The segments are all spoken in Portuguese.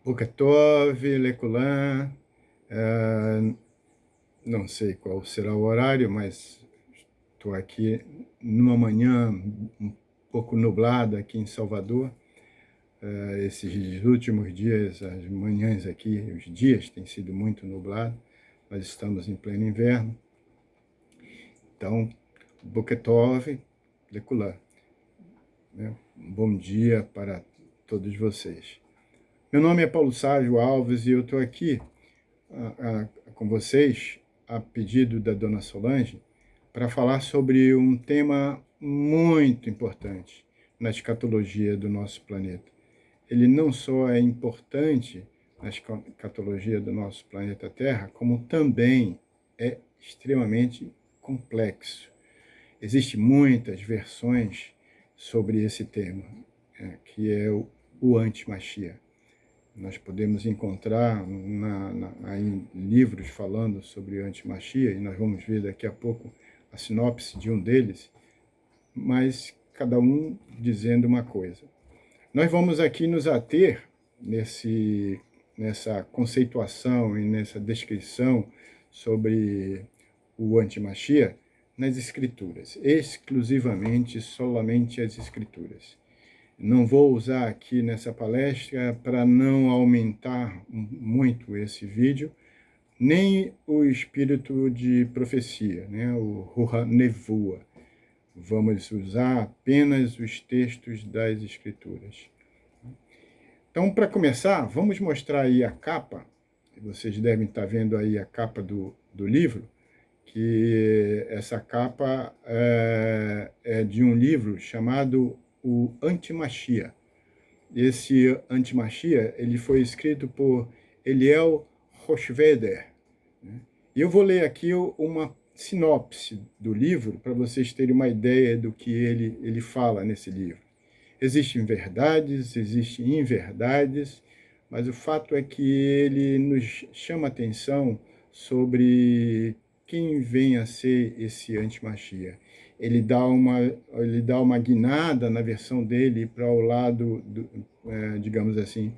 Bokatov, Leculan, não sei qual será o horário, mas estou aqui numa manhã um pouco nublada aqui em Salvador. Esses últimos dias, as manhãs aqui, os dias têm sido muito nublados. Nós estamos em pleno inverno. Então, Bokatov, Leculan. Bom dia para todos vocês. Meu nome é Paulo Sávio Alves e eu estou aqui com vocês, a pedido da dona Solange, para falar sobre um tema muito importante na escatologia do nosso planeta. Ele não só é importante na escatologia do nosso planeta Terra, como também é extremamente complexo. Existem muitas versões sobre esse tema, que é o anti-Mashiach. Nós podemos encontrar em livros falando sobre o anti-Mashiach, e nós vamos ver daqui a pouco a sinopse de um deles, mas cada um dizendo uma coisa. Nós vamos aqui nos ater nessa conceituação e nessa descrição sobre o anti-Mashiach nas Escrituras, exclusivamente, solamente as Escrituras. Não vou usar aqui nessa palestra para não aumentar muito esse vídeo, nem o espírito de profecia, o Ruha Nevuah. Vamos usar apenas os textos das Escrituras. Então, para começar, vamos mostrar aí a capa. Vocês devem estar vendo aí a capa do livro, que essa capa é de um livro chamado O Anti-Mashiach. Esse Anti-Mashiach, ele foi escrito por Eliel Roshveder. E eu vou ler aqui uma sinopse do livro para vocês terem uma ideia do que ele fala nesse livro. Existem verdades, existem inverdades, mas o fato é que ele nos chama a atenção sobre quem vem a ser esse anti-Mashiach. Ele dá uma guinada na versão dele para o lado, digamos assim,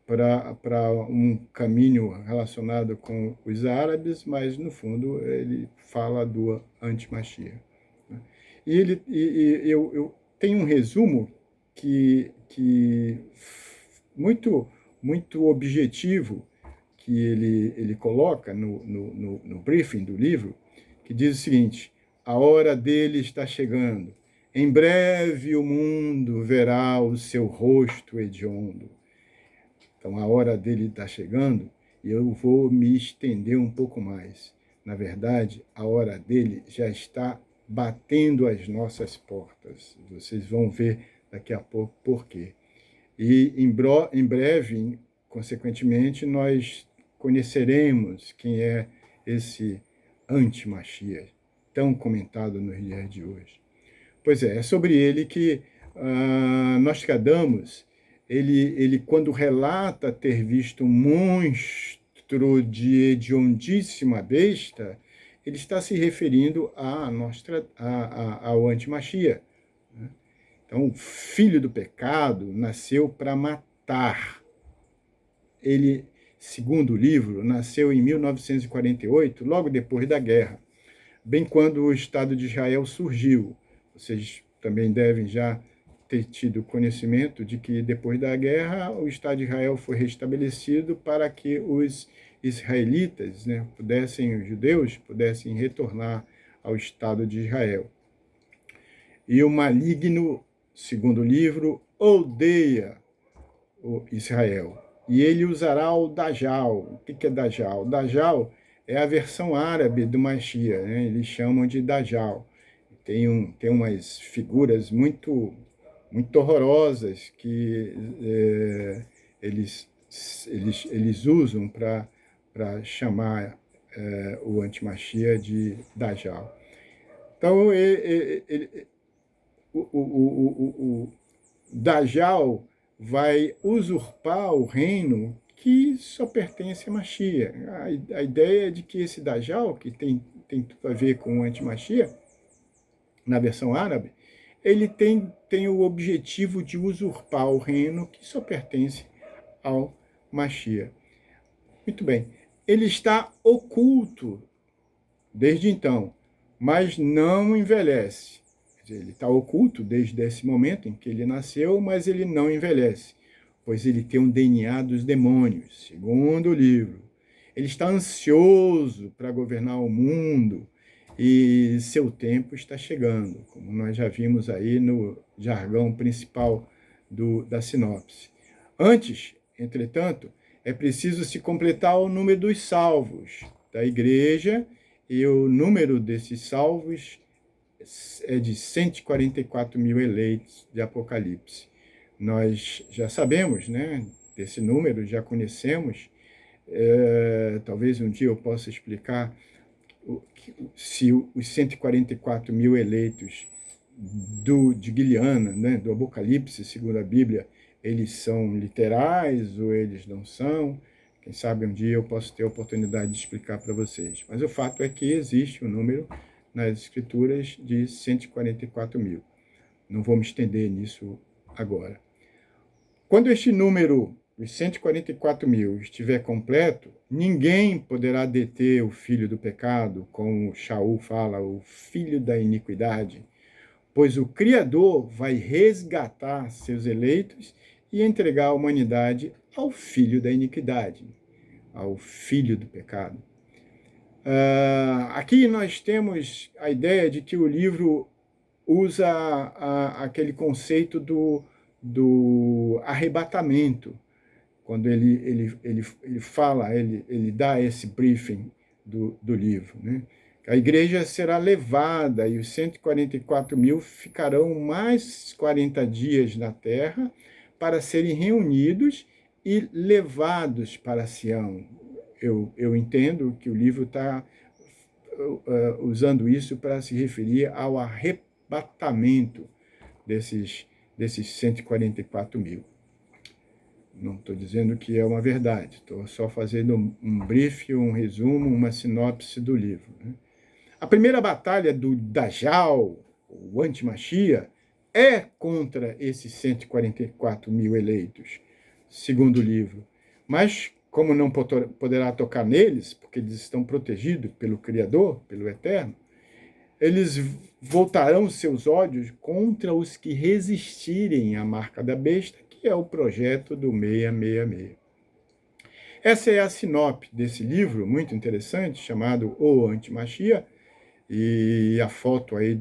para um caminho relacionado com os árabes, mas, no fundo, ele fala do anti-Mashiach. E eu tenho um resumo que muito objetivo que ele coloca no briefing do livro, que diz o seguinte: a hora dele está chegando. Em breve o mundo verá o seu rosto hediondo. Então, a hora dele está chegando e eu vou me estender um pouco mais. Na verdade, a hora dele já está batendo às nossas portas. Vocês vão ver daqui a pouco por quê. E em breve, consequentemente, nós conheceremos quem é esse anti-Mashiach, tão comentado nos dias de hoje. Pois é sobre ele que Nostradamus, ele quando relata ter visto um monstro de hediondíssima besta, ele está se referindo ao anti-Mashiach. Então, o filho do pecado nasceu para matar. Ele, segundo o livro, nasceu em 1948, logo depois da guerra, bem quando o Estado de Israel surgiu. Vocês também devem já ter tido conhecimento de que, depois da guerra, o Estado de Israel foi restabelecido para que os israelitas, os judeus, pudessem retornar ao Estado de Israel. E o maligno, segundo o livro, odeia o Israel. E ele usará o Dajjal. O que é Dajjal? Dajjal é a versão árabe do Mashiach, eles chamam de Dajjal. Tem umas figuras muito horrorosas que eles usam para chamar o anti-Mashiach de Dajjal. Então, o Dajjal vai usurpar o reino que só pertence a Mashiach. A ideia é de que esse Dajjal, que tem tudo a ver com o anti-Mashiach, na versão árabe, ele tem o objetivo de usurpar o reino que só pertence ao Machia. Muito bem. Ele está oculto desde então, mas não envelhece. Quer dizer, ele está oculto desde esse momento em que ele nasceu, mas ele não envelhece, pois ele tem um DNA dos demônios, segundo o livro. Ele está ansioso para governar o mundo e seu tempo está chegando, como nós já vimos aí no jargão principal da sinopse. Antes, entretanto, é preciso se completar o número dos salvos da igreja, e o número desses salvos é de 144 mil eleitos de Apocalipse. Nós já sabemos, né, desse número, já conhecemos. Talvez um dia eu possa explicar se os 144 mil eleitos de Guiliana, né, do Apocalipse, segundo a Bíblia, eles são literais ou eles não são. Quem sabe um dia eu posso ter a oportunidade de explicar para vocês. Mas o fato é que existe um número nas Escrituras de 144 mil. Não vou me estender nisso agora. Quando este número, os 144 mil, estiver completo, ninguém poderá deter o filho do pecado, como Shaul fala, o filho da iniquidade, pois o Criador vai resgatar seus eleitos e entregar a humanidade ao filho da iniquidade, ao filho do pecado. Aqui nós temos a ideia de que o livro usa aquele conceito do arrebatamento, quando ele fala, ele dá esse briefing do livro, né? A igreja será levada e os 144 mil ficarão mais 40 dias na terra para serem reunidos e levados para Sião. Eu entendo que o livro está usando isso para se referir ao arrebatamento desses 144 mil. Não estou dizendo que é uma verdade, estou só fazendo um brief, um resumo, uma sinopse do livro, né? A primeira batalha do Dajjal, o anti-Machia, é contra esses 144 mil eleitos, segundo o livro. Mas, como não poderá tocar neles, porque eles estão protegidos pelo Criador, pelo Eterno, eles voltarão seus ódios contra os que resistirem à marca da besta, que é o projeto do 666. Essa é a sinopse desse livro, muito interessante, chamado O Anti-Machia, e a foto aí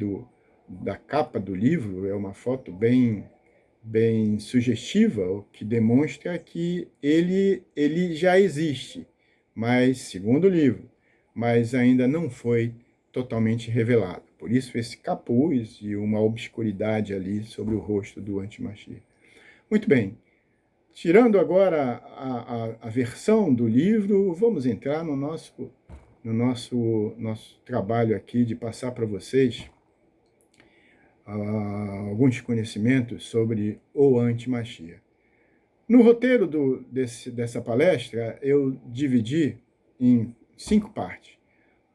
da capa do livro é uma foto bem sugestiva, o que demonstra que ele já existe, mas segundo o livro, mas ainda não foi totalmente revelado. Por isso esse capuz e uma obscuridade ali sobre o rosto do anti-Machia. Muito bem. Tirando agora a versão do livro, vamos entrar no nosso trabalho aqui de passar para vocês alguns conhecimentos sobre o anti-Machia. No roteiro dessa palestra, eu dividi em 5 partes.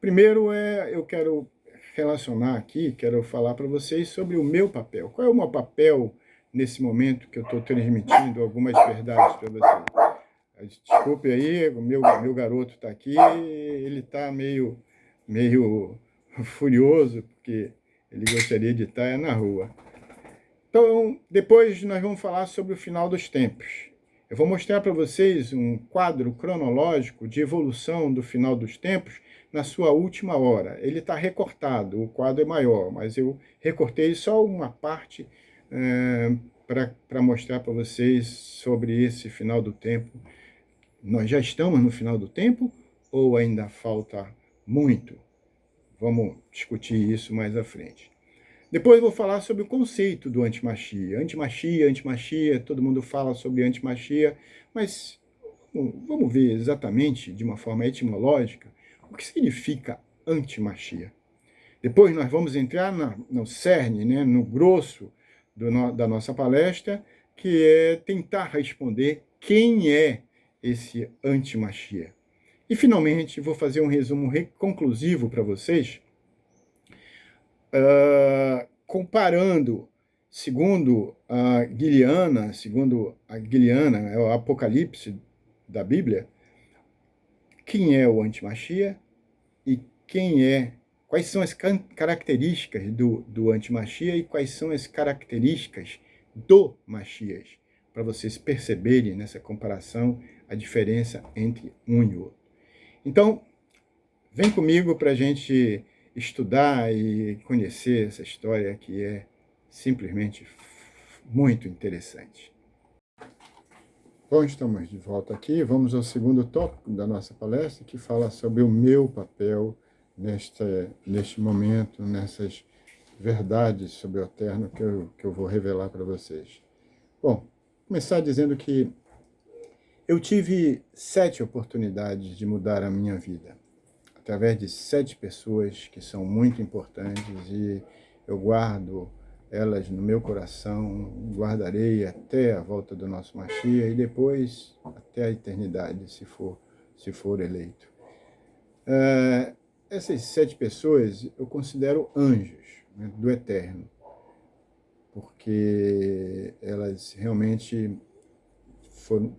Primeiro eu quero relacionar aqui, quero falar para vocês sobre o meu papel. Qual é o meu papel nesse momento que eu estou transmitindo algumas verdades para vocês? Desculpe aí, o meu garoto está aqui, ele está meio furioso, porque ele gostaria de estar na rua. Então, depois nós vamos falar sobre o final dos tempos. Eu vou mostrar para vocês um quadro cronológico de evolução do final dos tempos na sua última hora. Ele está recortado, o quadro é maior, mas eu recortei só uma parte para mostrar para vocês sobre esse final do tempo. Nós já estamos no final do tempo ou ainda falta muito? Vamos discutir isso mais à frente. Depois eu vou falar sobre o conceito do anti-Machia. Anti-Machia, todo mundo fala sobre anti-Machia, mas vamos ver exatamente, de uma forma etimológica, o que significa anti-Machia. Depois nós vamos entrar no cerne, né, no grosso da nossa palestra, que é tentar responder quem é esse anti-Machia. E, finalmente, vou fazer um resumo conclusivo para vocês, comparando, segundo a Guiliana, é o Apocalipse da Bíblia, quem é o antimachia e quais são as características do antimachia e quais são as características do Machias, para vocês perceberem nessa comparação a diferença entre um e outro. Então, vem comigo para a gente estudar e conhecer essa história que é simplesmente muito interessante. Bom, estamos de volta aqui. Vamos ao segundo tópico da nossa palestra, que fala sobre o meu papel neste momento, nessas verdades sobre o eterno que eu vou revelar para vocês. Bom, começar dizendo que eu tive 7 oportunidades de mudar a minha vida, através de 7 pessoas que são muito importantes e eu guardo elas no meu coração, guardarei até a volta do nosso Machia e depois até a eternidade, se for eleito. Essas 7 pessoas eu considero anjos, né, do Eterno, porque elas realmente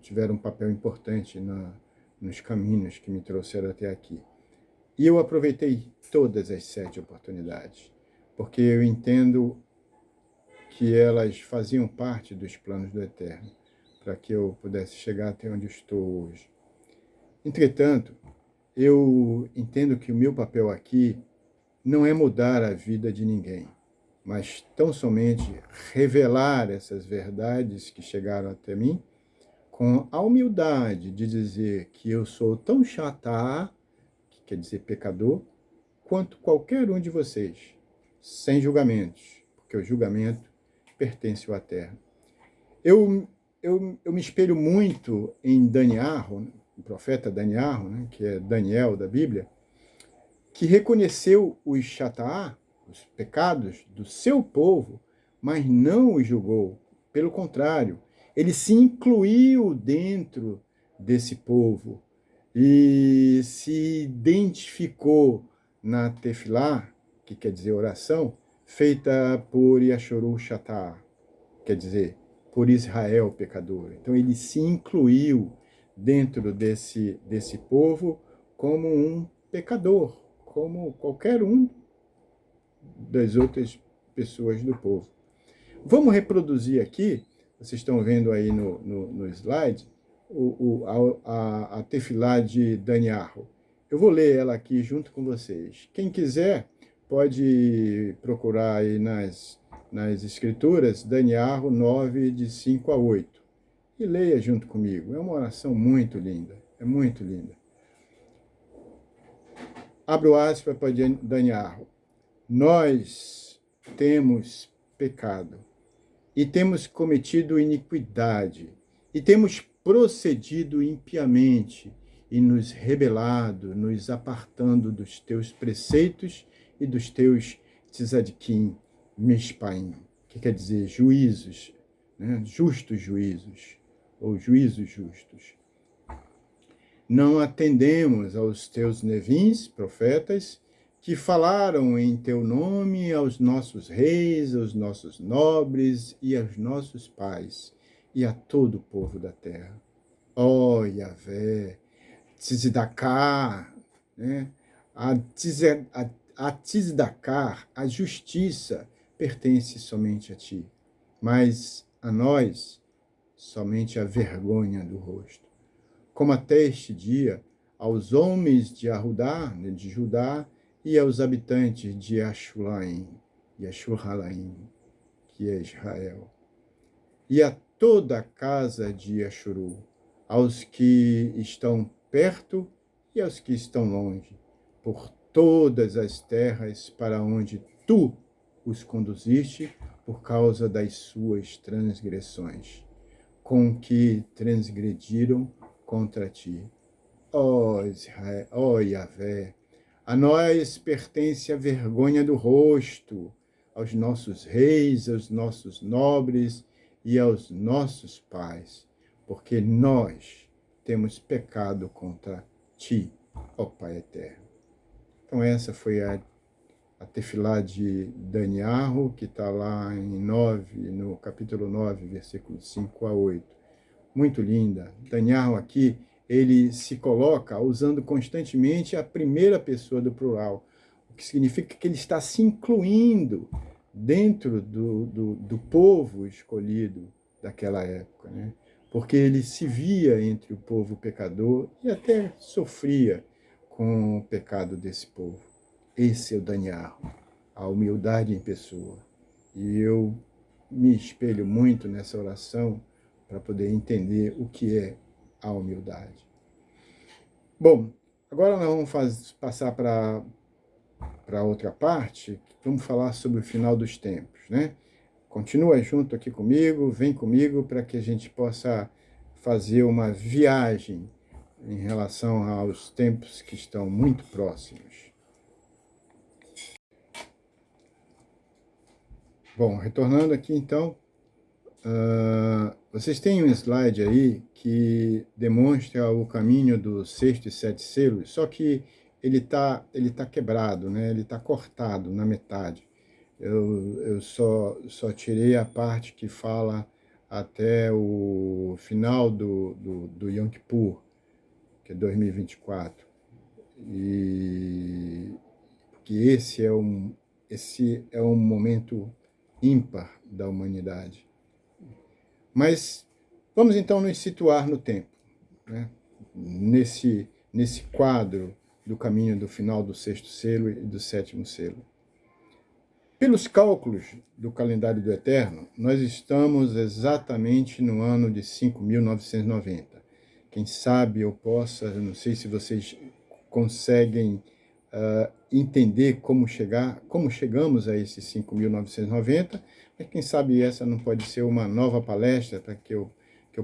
tiveram um papel importante nos caminhos que me trouxeram até aqui. E eu aproveitei todas as 7 oportunidades, porque eu entendo que elas faziam parte dos planos do Eterno, para que eu pudesse chegar até onde estou hoje. Entretanto, eu entendo que o meu papel aqui não é mudar a vida de ninguém, mas tão somente revelar essas verdades que chegaram até mim, com a humildade de dizer que eu sou tão chatá, que quer dizer pecador, quanto qualquer um de vocês, sem julgamentos, porque o julgamento pertence ao Eterno. Eu me espelho muito em Daniel, o profeta Daniel, né, que é Daniel da Bíblia, que reconheceu os chatá, os pecados do seu povo, mas não os julgou. Pelo contrário, ele se incluiu dentro desse povo e se identificou na tefilá, que quer dizer oração, feita por Yashoru Chatá, quer dizer, por Israel pecador. Então ele se incluiu dentro desse povo como um pecador, como qualquer um das outras pessoas do povo. Vamos reproduzir aqui, vocês estão vendo aí no slide, a tefilá de Daniel. Eu vou ler ela aqui junto com vocês. Quem quiser pode procurar aí nas escrituras, Daniel 9, de 5 a 8. E leia junto comigo. É uma oração muito linda. É muito linda. Abro aspas para Daniel. Nós temos pecado e temos cometido iniquidade e temos procedido impiamente e nos rebelado, nos apartando dos teus preceitos e dos teus tzadikim, mishpaim, que quer dizer juízos, né? Justos juízos, ou juízos justos. Não atendemos aos teus nevins, profetas, que falaram em teu nome aos nossos reis, aos nossos nobres e aos nossos pais, e a todo o povo da terra. Ó Yahvé, Tzedakah, né? A Tzedakah, a justiça, pertence somente a ti, mas a nós, somente a vergonha do rosto. Como até este dia, aos homens de Arudá, de Judá, e aos habitantes de Ashulaim, que é Israel, e a toda a casa de Ashuru, aos que estão perto e aos que estão longe, por todas as terras para onde tu os conduziste por causa das suas transgressões, com que transgrediram contra ti. Ó Israel, ó Yahvé, a nós pertence a vergonha do rosto, aos nossos reis, aos nossos nobres e aos nossos pais, porque nós temos pecado contra ti, ó Pai eterno. Então essa foi a tefilá de Daniel, que está lá no capítulo 9, versículos 5 a 8. Muito linda. Daniel aqui ele se coloca usando constantemente a primeira pessoa do plural, o que significa que ele está se incluindo dentro do povo escolhido daquela época, né? Porque ele se via entre o povo pecador e até sofria com o pecado desse povo. Esse é o Daniel, a humildade em pessoa. E eu me espelho muito nessa oração para poder entender o que é a humildade. Bom, agora nós vamos passar para outra parte, vamos falar sobre o final dos tempos, né? Continua junto aqui comigo, vem comigo para que a gente possa fazer uma viagem em relação aos tempos que estão muito próximos. Bom, retornando aqui então, vocês têm um slide aí que demonstra o caminho do sexto e sete selos, só que ele tá quebrado, né? Ele está cortado na metade. Eu só tirei a parte que fala até o final do Yom Kippur, que é 2024. Porque esse é um momento ímpar da humanidade. Mas vamos então nos situar no tempo, né? Nesse quadro do caminho do final do sexto selo e do sétimo selo. Pelos cálculos do calendário do Eterno, nós estamos exatamente no ano de 5.990. Quem sabe eu possa, eu não sei se vocês conseguem entender como chegamos a esses 5.990, mas quem sabe essa não pode ser uma nova palestra para que eu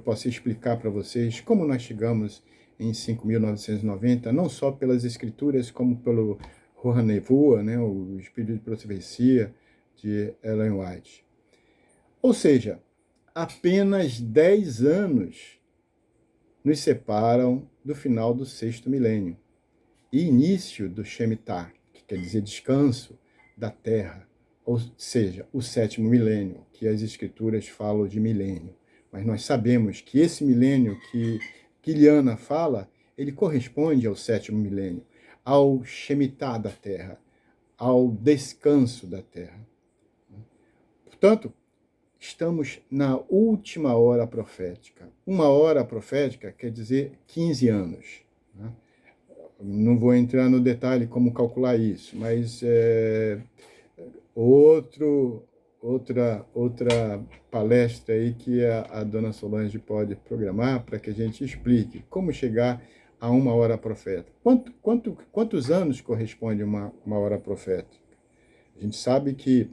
possa explicar para vocês como nós chegamos em 5.990, não só pelas escrituras, como pelo Ruach Nevuah, né, o Espírito de Profecia de Ellen White. Ou seja, apenas 10 anos nos separam do final do sexto milênio e início do Shemitah, que quer dizer descanso da terra, ou seja, o sétimo milênio, que as escrituras falam de milênio. Mas nós sabemos que esse milênio que Liana fala, ele corresponde ao sétimo milênio, ao Shemitah da terra, ao descanso da terra. Portanto, estamos na última hora profética. Uma hora profética quer dizer 15 anos. Né? Não vou entrar no detalhe como calcular isso, mas outra palestra aí que a dona Solange pode programar para que a gente explique como chegar a uma hora profética. Quantos anos corresponde uma hora profética? A gente sabe que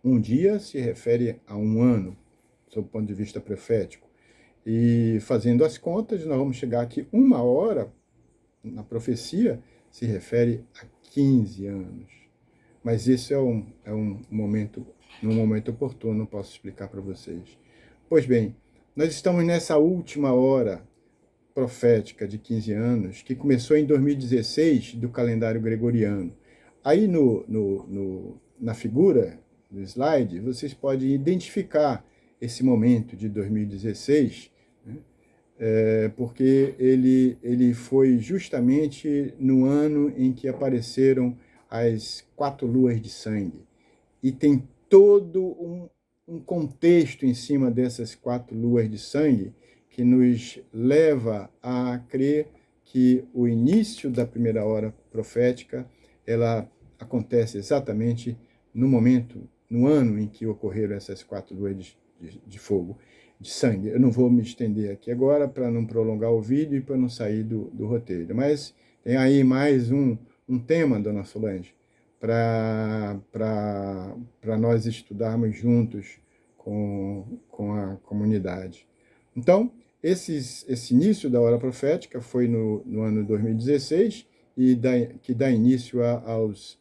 um dia se refere a um ano, sob o ponto de vista profético. E fazendo as contas, nós vamos chegar aqui uma hora na profecia se refere a 15 anos. Mas isso é um momento, num momento oportuno, posso explicar para vocês. Pois bem, nós estamos nessa última hora profética de 15 anos, que começou em 2016 do calendário gregoriano. Aí na figura do slide, vocês podem identificar esse momento de 2016, né? Porque ele foi justamente no ano em que apareceram as 4 luas de sangue. E tem todo um contexto em cima dessas 4 luas de sangue que nos leva a crer que o início da primeira hora profética ela acontece exatamente no momento, no ano em que ocorreram essas 4 luas de fogo, de sangue. Eu não vou me estender aqui agora para não prolongar o vídeo e para não sair do roteiro. Mas tem aí mais um tema, dona Solange, para nós estudarmos juntos com a comunidade. Então, esse início da hora profética foi no ano 2016 e que dá início aos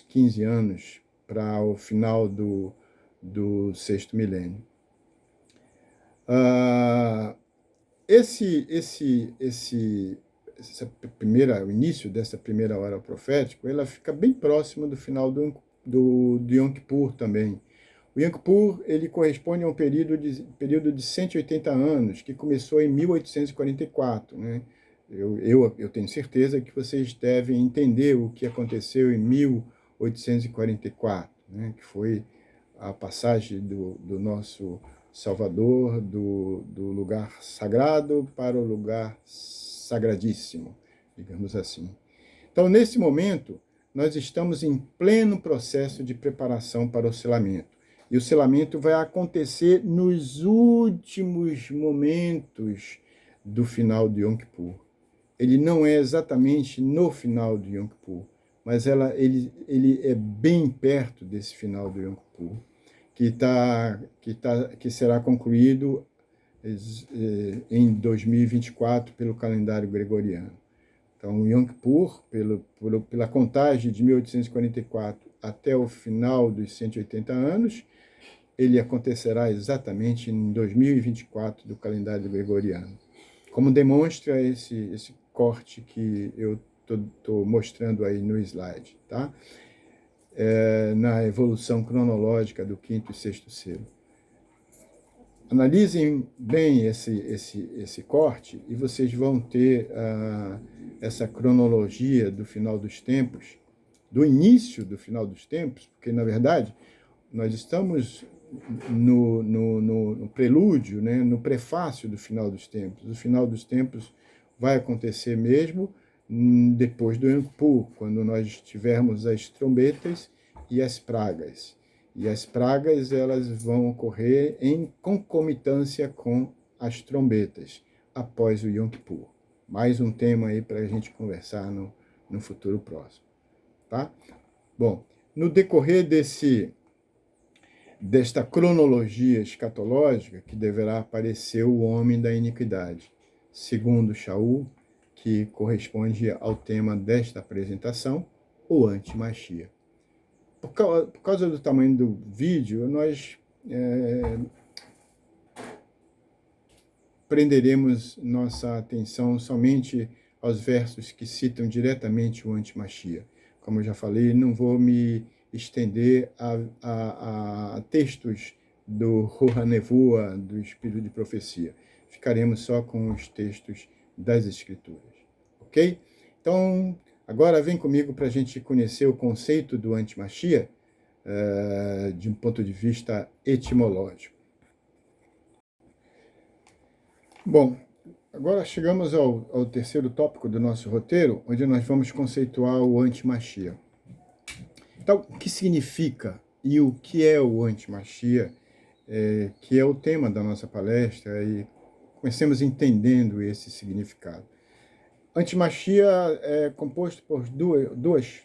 15 anos para o final do sexto milênio. O início dessa primeira hora profética, ela fica bem próxima do final do Yom Kippur também. O Yom Kippur, ele corresponde a um período de 180 anos, que começou em 1844, né? Eu tenho certeza que vocês devem entender o que aconteceu em 1844, né? Que foi a passagem do nosso Salvador do lugar sagrado para o lugar sagradíssimo, digamos assim. Então, nesse momento, nós estamos em pleno processo de preparação para o selamento. E o selamento vai acontecer nos últimos momentos do final de Yom Kippur. Ele não é exatamente no final de Yom Kippur, mas ele é bem perto desse final do Yom Kippur, que será concluído em 2024 pelo calendário gregoriano. Então, o Yom Kippur, pela contagem de 1844 até o final dos 180 anos, ele acontecerá exatamente em 2024 do calendário gregoriano. Como demonstra esse corte que eu estou mostrando aí no slide, tá? Na evolução cronológica do quinto e sexto selo. Analisem bem esse corte e vocês vão ter essa cronologia do final dos tempos, do início do final dos tempos, porque, na verdade, nós estamos no prelúdio, né, no prefácio do final dos tempos. O final dos tempos vai acontecer mesmo depois do Yom Kippur, quando nós tivermos as trombetas e as pragas. E as pragas, elas vão ocorrer em concomitância com as trombetas, após o Yom Kippur. Mais um tema aí para a gente conversar no futuro próximo. Tá? Bom, no decorrer desta cronologia escatológica, que deverá aparecer o homem da iniquidade, segundo Shaul, que corresponde ao tema desta apresentação, o anti-Machia. Por causa do tamanho do vídeo, nós prenderemos nossa atenção somente aos versos que citam diretamente o anti-Machia. Como eu já falei, não vou me estender a textos do Ruach Nevuah, do Espírito de Profecia. Ficaremos só com os textos das Escrituras. Ok? Então, agora vem comigo para a gente conhecer o conceito do anti-Machia de um ponto de vista etimológico. Bom, agora chegamos ao terceiro tópico do nosso roteiro, onde nós vamos conceituar o anti-Machia. Então, o que significa e o que é o anti-Machia, que é o tema da nossa palestra, e comecemos entendendo esse significado. Anti-Machia é composto por duas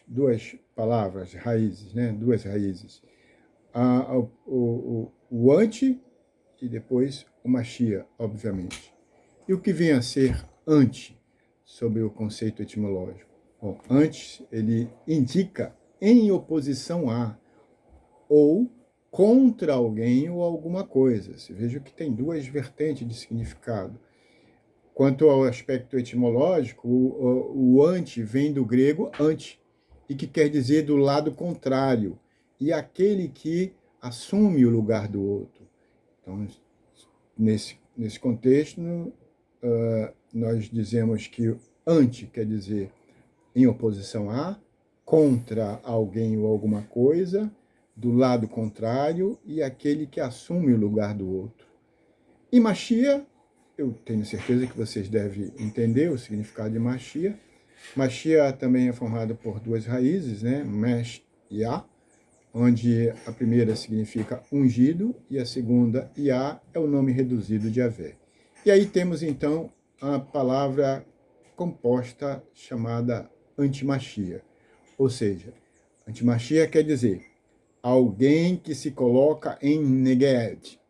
palavras, raízes, né? Duas raízes. O anti e depois o Machia, obviamente. E o que vem a ser anti, sob o conceito etimológico? Bom, antes, ele indica em oposição a, ou contra alguém ou alguma coisa. Você veja que tem duas vertentes de significado. Quanto ao aspecto etimológico, o anti vem do grego anti, e que quer dizer do lado contrário, e aquele que assume o lugar do outro. Então, nesse contexto, nós dizemos que anti quer dizer em oposição a, contra alguém ou alguma coisa, do lado contrário, e aquele que assume o lugar do outro. E Machia, eu tenho certeza que vocês devem entender o significado de Machia. Machia também é formado por duas raízes, né? Mesh e A, onde a primeira significa ungido e a segunda, Iá, é o nome reduzido de Yahvé. E aí temos, então, a palavra composta chamada anti-Machia. Ou seja, anti-Machia quer dizer alguém que se coloca em neged,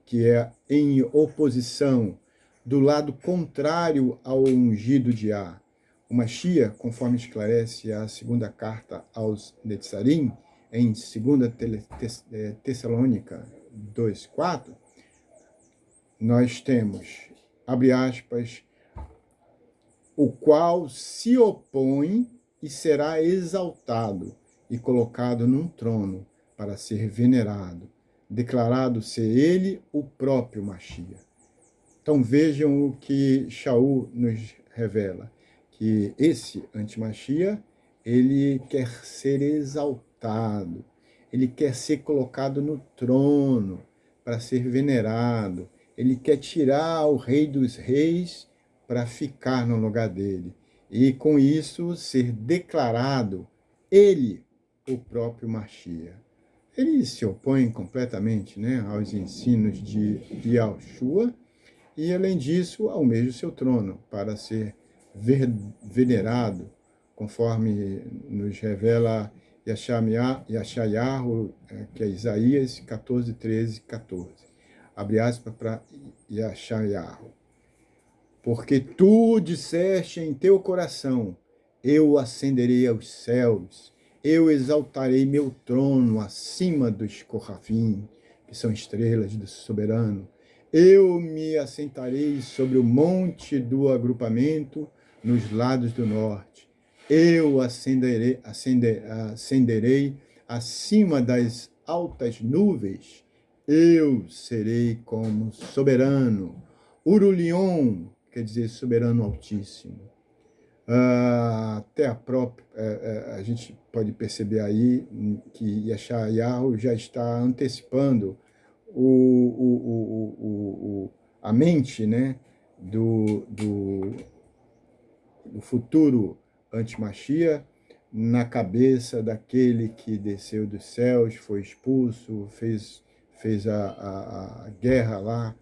que é em oposição, do lado contrário ao ungido de Yah. O Machia, conforme esclarece a segunda carta aos Netzarim, em 2 Tessalônica 2,4, nós temos, abre aspas, o qual se opõe e será exaltado e colocado num trono, para ser venerado, declarado ser ele o próprio Machia. Então vejam o que Shaul nos revela, que esse antimachia, ele quer ser exaltado, ele quer ser colocado no trono para ser venerado, ele quer tirar o rei dos reis para ficar no lugar dele, e com isso ser declarado ele o próprio Machia. Ele se opõe completamente, né, aos ensinos de Yahushua, e, além disso, almeja o seu trono para ser venerado, conforme nos revela Yashayahu, que é Isaías 14, 13, 14. Abre aspas para Yashayahu. Porque tu disseste em teu coração, eu ascenderei aos céus, eu exaltarei meu trono acima dos Corrafim, que são estrelas do soberano. Eu me assentarei sobre o monte do agrupamento nos lados do norte. Eu ascenderei acima das altas nuvens. Eu serei como soberano. Urulion, quer dizer soberano altíssimo. Até a gente pode perceber aí que Yeshayahu já está antecipando a mente, né, do futuro antimachia na cabeça daquele que desceu dos céus, foi expulso, fez a guerra lá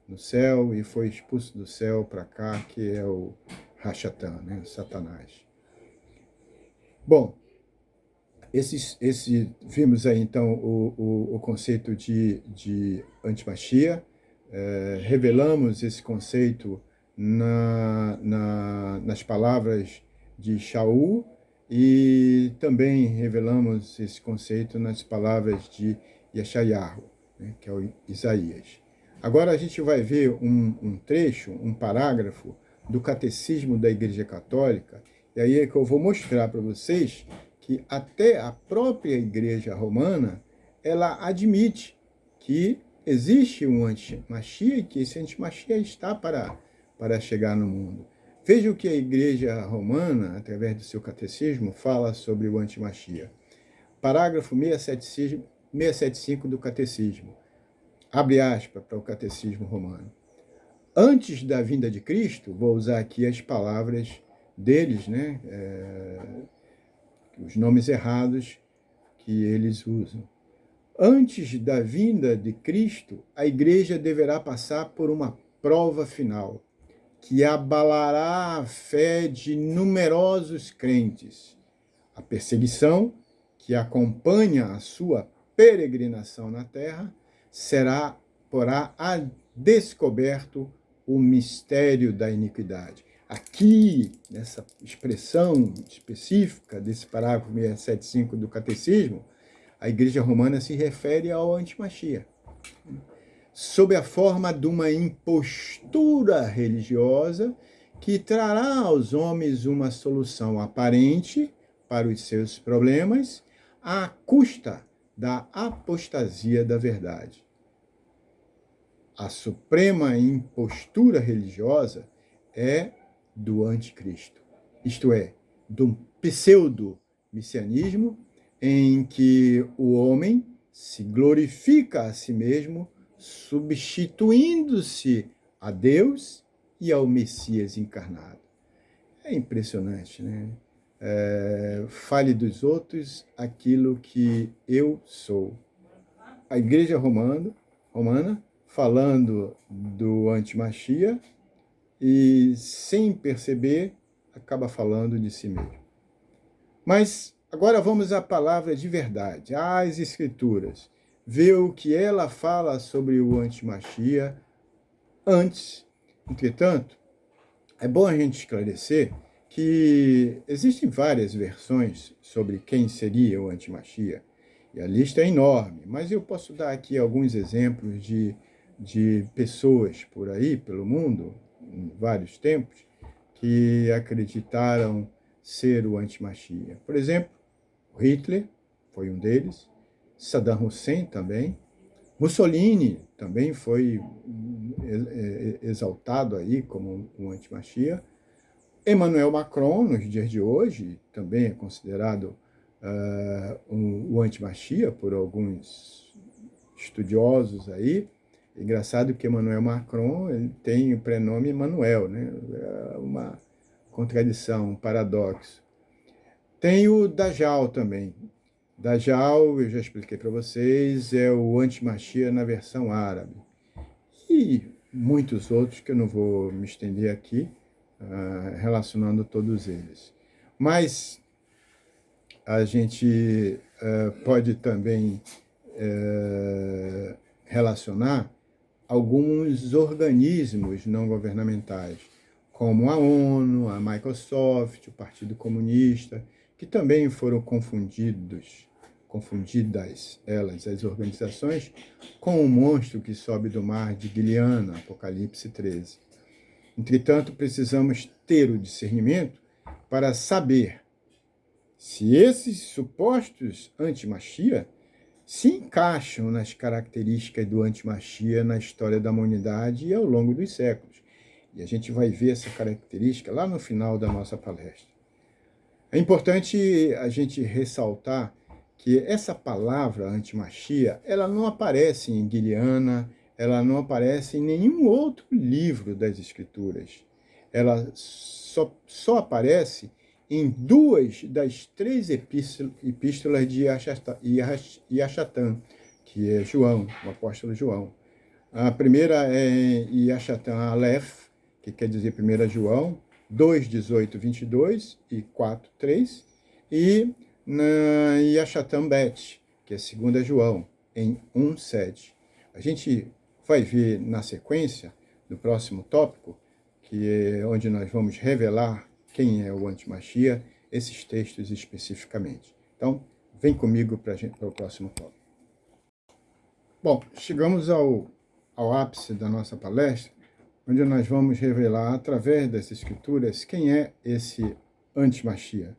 no céu e foi expulso do céu para cá, que é o Rachatã, né, Satanás. Bom, vimos aí então o conceito de antimachia, revelamos esse conceito nas palavras de Shaul e também revelamos esse conceito nas palavras de Yeshayahu, né, que é o Isaías. Agora a gente vai ver um trecho, um parágrafo do Catecismo da Igreja Católica, e aí é que eu vou mostrar para vocês que até a própria Igreja Romana, ela admite que existe um antimachia e que esse antimachia está para chegar no mundo. Veja o que a Igreja Romana, através do seu catecismo, fala sobre o antimachia. Parágrafo 675 do catecismo. Abre aspas para o catecismo romano. Antes da vinda de Cristo, vou usar aqui as palavras deles, né? Os nomes errados que eles usam. Antes da vinda de Cristo, a igreja deverá passar por uma prova final, que abalará a fé de numerosos crentes. A perseguição que acompanha a sua peregrinação na terra porá a descoberto o mistério da iniquidade. Aqui, nessa expressão específica desse parágrafo 675 do Catecismo, a Igreja Romana se refere ao antimachia, sob a forma de uma impostura religiosa que trará aos homens uma solução aparente para os seus problemas, à custa da apostasia da verdade. A suprema impostura religiosa é do anticristo, isto é, do pseudo-messianismo, em que o homem se glorifica a si mesmo, substituindo-se a Deus e ao Messias encarnado. É impressionante, né? Fale dos outros aquilo que eu sou. A Igreja Romana falando do antimachia e, sem perceber, acaba falando de si mesmo. Mas agora vamos à palavra de verdade, às Escrituras. Ver o que ela fala sobre o antimachia antes. Entretanto, é bom a gente esclarecer que existem várias versões sobre quem seria o antimachia, e a lista é enorme, mas eu posso dar aqui alguns exemplos de pessoas por aí, pelo mundo, em vários tempos, que acreditaram ser o antimachia. Por exemplo, Hitler foi um deles, Saddam Hussein também, Mussolini também foi exaltado aí como um antimachia. Emmanuel Macron, nos dias de hoje, também é considerado o antimachia por alguns estudiosos aí. Engraçado que Emmanuel Macron ele tem o prenome Emmanuel, né? É uma contradição, um paradoxo. Tem o Dajjal também. Dajjal, eu já expliquei para vocês, é o antimachia na versão árabe. E muitos outros que eu não vou me estender aqui, relacionando todos eles. Mas a gente pode também relacionar alguns organismos não governamentais, como a ONU, a Microsoft, o Partido Comunista, que também foram confundidas elas, as organizações, com o monstro que sobe do mar de Guiliana, Apocalipse 13. Entretanto, precisamos ter o discernimento para saber se esses supostos antimachia se encaixam nas características do antimachia na história da humanidade e ao longo dos séculos. E a gente vai ver essa característica lá no final da nossa palestra. É importante a gente ressaltar que essa palavra antimachia, ela não aparece em Guiliana, ela não aparece em nenhum outro livro das Escrituras. Ela só aparece em 2 das 3 epístolas de Yachatã, que é João, o apóstolo João. A primeira é Yachatã Aleph, que quer dizer 1 João, 2, 18, 22 e 4, 3, e na Yachatã Bet, que é 2 João, em 1, 7. A gente vai ver na sequência, no próximo tópico, que é onde nós vamos revelar quem é o antimachia, esses textos especificamente. Então, vem comigo para o próximo tópico. Bom, chegamos ao ápice da nossa palestra, onde nós vamos revelar, através das Escrituras, quem é esse antimachia.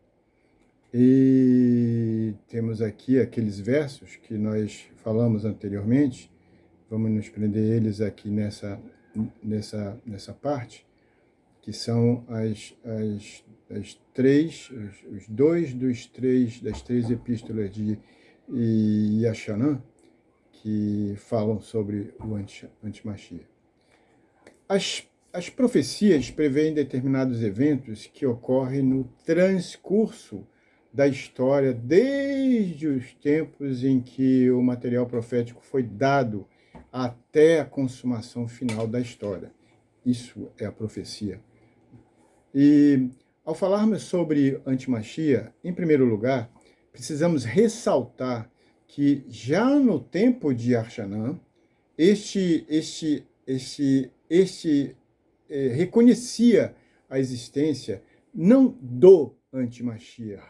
E temos aqui aqueles versos que nós falamos anteriormente, vamos nos prender eles aqui nessa parte, que são os 2 das 3 epístolas de Yachanã, que falam sobre o antimachia. As profecias preveem determinados eventos que ocorrem no transcurso da história, desde os tempos em que o material profético foi dado até a consumação final da história. Isso é a profecia. E, ao falarmos sobre antimachia, em primeiro lugar, precisamos ressaltar que já no tempo de Arxanã, reconhecia a existência não do antimachia,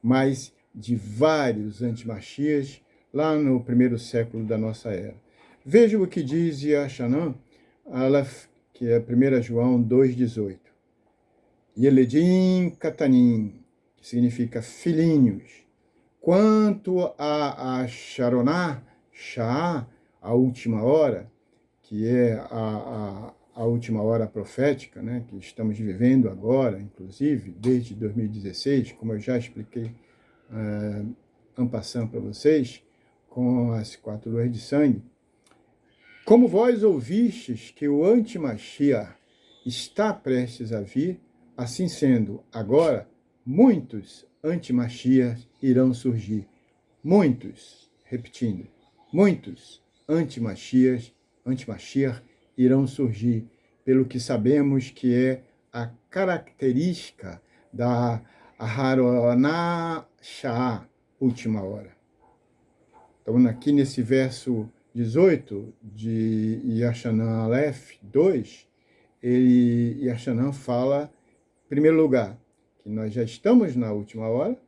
mas de vários antimachias lá no primeiro século da nossa era. Veja o que diz Yachanã, que é 1 João 2,18. Yeledim Katanim, que significa filhinhos. Quanto a Sharoná, Shá, a última hora, que é a última hora profética, né, que estamos vivendo agora, inclusive, desde 2016, como eu já expliquei en passant para vocês, com as 4 luas de sangue. Como vós ouvistes que o antimachia está prestes a vir, assim sendo, agora, muitos antimachias irão surgir. Muitos, repetindo, muitos antimachias irão surgir, pelo que sabemos que é a característica da Aharoná Shá, última hora. Então, aqui nesse verso 18 de Yachanã Aleph 2, Yachanã fala, em primeiro lugar, que nós já estamos na última hora,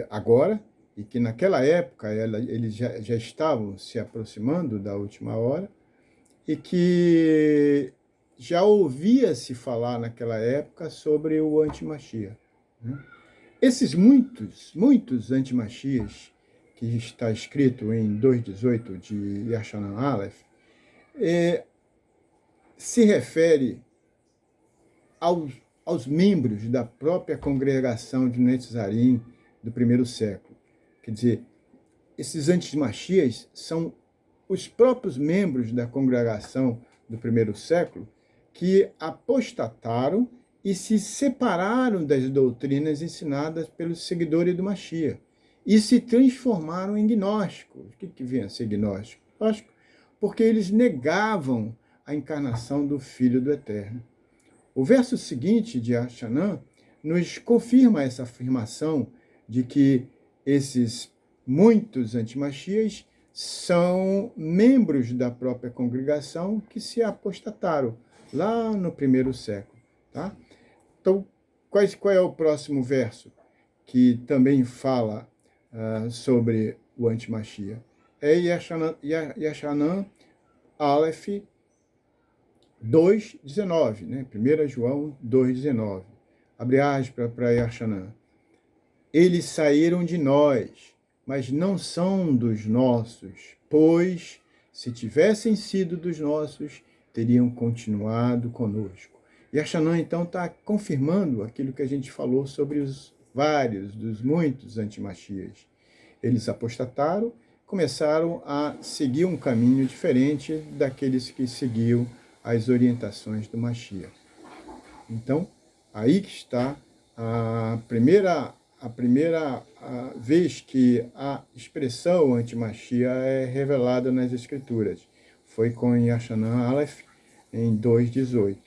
agora, e que naquela época eles já estavam se aproximando da última hora, e que já ouvia-se falar naquela época sobre o antimachia. Esses muitos antimachias que está escrito em 2,18 de Yashanan Aleph, se refere aos membros da própria congregação de Netzarim do primeiro século. Quer dizer, esses antimachias são os próprios membros da congregação do primeiro século que apostataram e se separaram das doutrinas ensinadas pelos seguidores do Machia e se transformaram em gnósticos. O que vem a ser gnóstico? Gnóstico porque eles negavam a encarnação do Filho do Eterno. O verso seguinte de Yashanan nos confirma essa afirmação de que esses muitos antimachias são membros da própria congregação que se apostataram lá no primeiro século. Tá? Então, qual é o próximo verso que também fala sobre o antimachia? É Yashanan Aleph 2,19, né? 1 João 2,19. Abre aspas para Yashanan. Eles saíram de nós, mas não são dos nossos, pois, se tivessem sido dos nossos, teriam continuado conosco. Yashanan, então, está confirmando aquilo que a gente falou sobre dos muitos antimachias. Eles apostataram, começaram a seguir um caminho diferente daqueles que seguiam as orientações do Machia. Então, aí que está a primeira vez que a expressão antimachia é revelada nas Escrituras. Foi com Yashanan Aleph, em 2,18.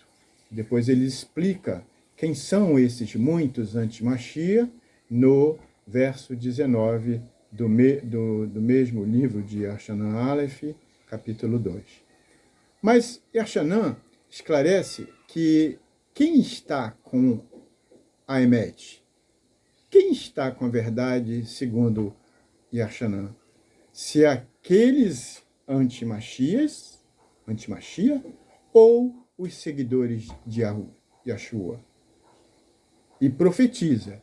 Depois ele explica quem são esses muitos antimachia no verso 19 do mesmo livro de Yashanan Aleph, capítulo 2. Mas Yashanan esclarece que quem está com a Emet, quem está com a verdade, segundo Yashanan? Se aqueles antimachia ou os seguidores de Yahshua. E profetiza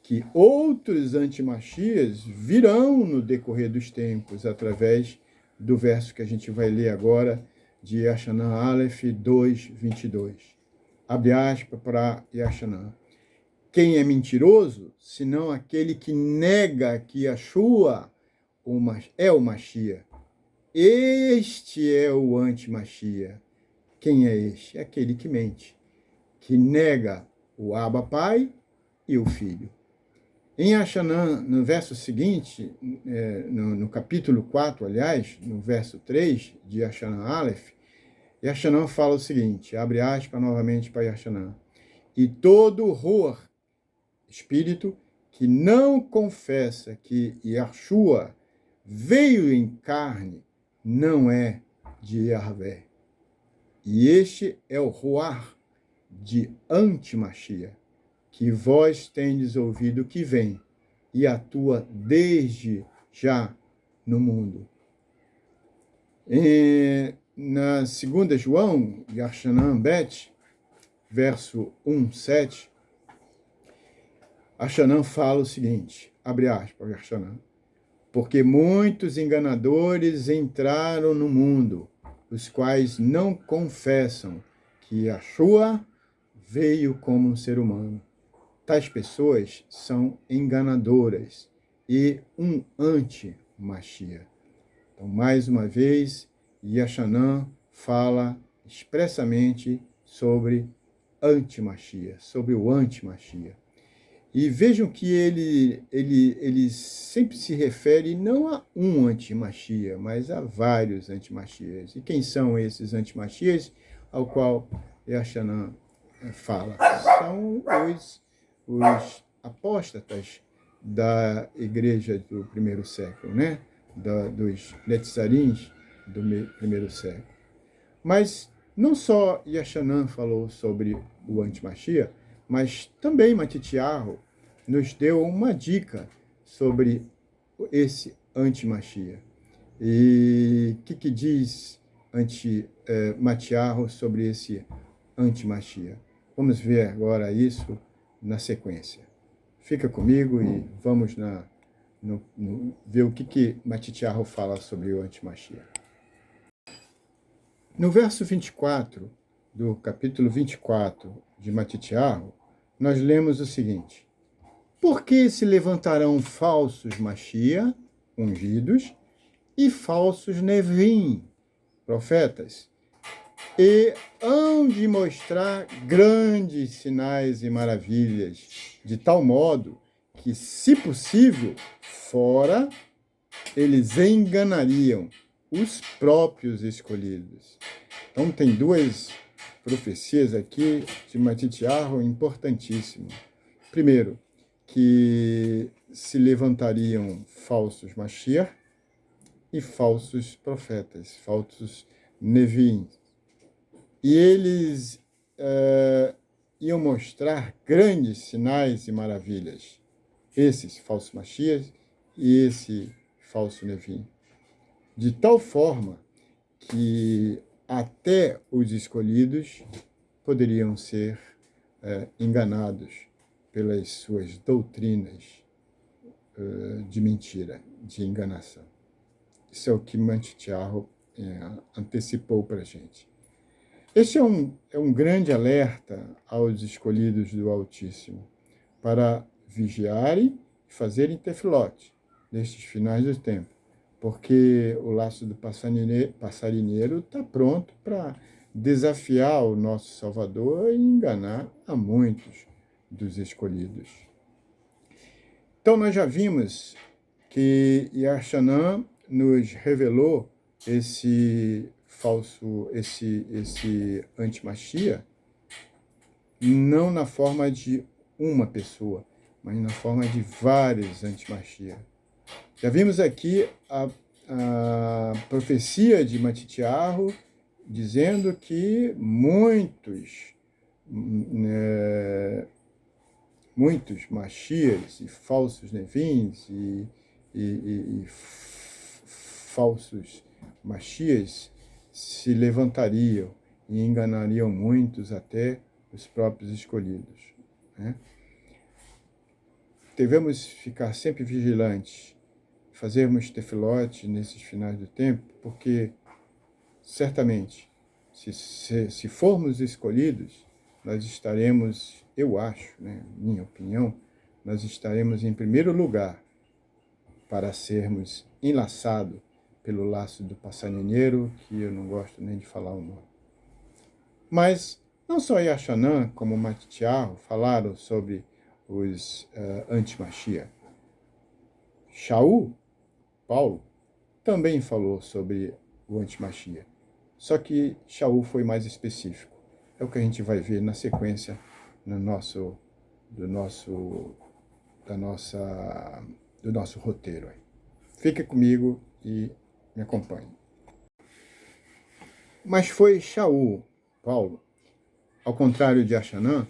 que outros antimachias virão no decorrer dos tempos, através do verso que a gente vai ler agora, de Yashanan Aleph 2,22. Abre aspas para Yashanan. Quem é mentiroso, senão aquele que nega que Yahshua é o Machia? Este é o anti-Machia. Quem é este? É aquele que mente, que nega o Abba Pai e o Filho. Em Yashanan, no verso seguinte, no capítulo 4, aliás, no verso 3 de Yashanan Aleph, Yashanan fala o seguinte, abre aspas novamente para Yashanan. E todo Ruach, espírito, que não confessa que Yahshua veio em carne, não é de Yahvé. E este é o Ruach de Antimachia, que vós tendes ouvido que vem e atua desde já no mundo. Na 2 João, Yashanan Bet, verso 1,7, Yashanan fala o seguinte, abre aspas, Yashanan, porque muitos enganadores entraram no mundo, os quais não confessam que Yahshua veio como um ser humano. Tais pessoas são enganadoras e um anti-Machia. Então, mais uma vez, Yashanan fala expressamente sobre anti-Machia, sobre o anti-Machia. E vejam que ele sempre se refere não a um anti-Machia, mas a vários anti-Machias. E quem são esses anti-Machias ao qual Yashanan fala? São os apóstatas da igreja do primeiro século, né? Dos Netzarins do primeiro século. Mas não só Yashanan falou sobre o anti-Machia, mas também Matityahu nos deu uma dica sobre esse anti-Machia. E o que diz Matityahu sobre esse anti-Machia? Vamos ver agora isso na sequência. Fica comigo e vamos ver o que Matityahu fala sobre o antimachia. No verso 24, do capítulo 24 de Matityahu, nós lemos o seguinte: por que se levantarão falsos Machia, ungidos, e falsos Nevim, profetas, e hão de mostrar grandes sinais e maravilhas, de tal modo que, se possível, fora eles enganariam os próprios escolhidos. Então, tem duas profecias aqui de Matityahu importantíssimas. Primeiro, que se levantariam falsos Mashiach e falsos profetas, falsos Nevim. E eles iam mostrar grandes sinais e maravilhas. Esses falsos Mashiach e esse falso Nevim. De tal forma que até os escolhidos poderiam ser enganados pelas suas doutrinas de mentira, de enganação. Isso é o que Matityahu antecipou para a gente. Este é um grande alerta aos escolhidos do Altíssimo para vigiarem e fazerem tefilote nestes finais do tempo, porque o laço do passarinheiro está pronto para desafiar o nosso Salvador e enganar a muitos dos escolhidos. Então, nós já vimos que Yachanan nos revelou esse antimachia, não na forma de uma pessoa, mas na forma de vários antimachia. Já vimos aqui a profecia de Matityahu dizendo que muitos Mashias e falsos Nevins e falsos Mashias se levantariam e enganariam muitos, até os próprios escolhidos, né? Devemos ficar sempre vigilantes, fazermos tefilote nesses finais do tempo, porque certamente, se formos escolhidos, nós estaremos, eu acho, né, minha opinião, nós estaremos em primeiro lugar para sermos enlaçados pelo laço do passarinheiro, que eu não gosto nem de falar o nome. Mas não só Yachanan, como Matityahu, falaram sobre os antimachia. Shaul, Paulo, também falou sobre o antimachia. Só que Shaul foi mais específico. É o que a gente vai ver na sequência do nosso roteiro. Fique comigo e me acompanhe. Mas foi Shaul, Paulo, ao contrário de Yachanan,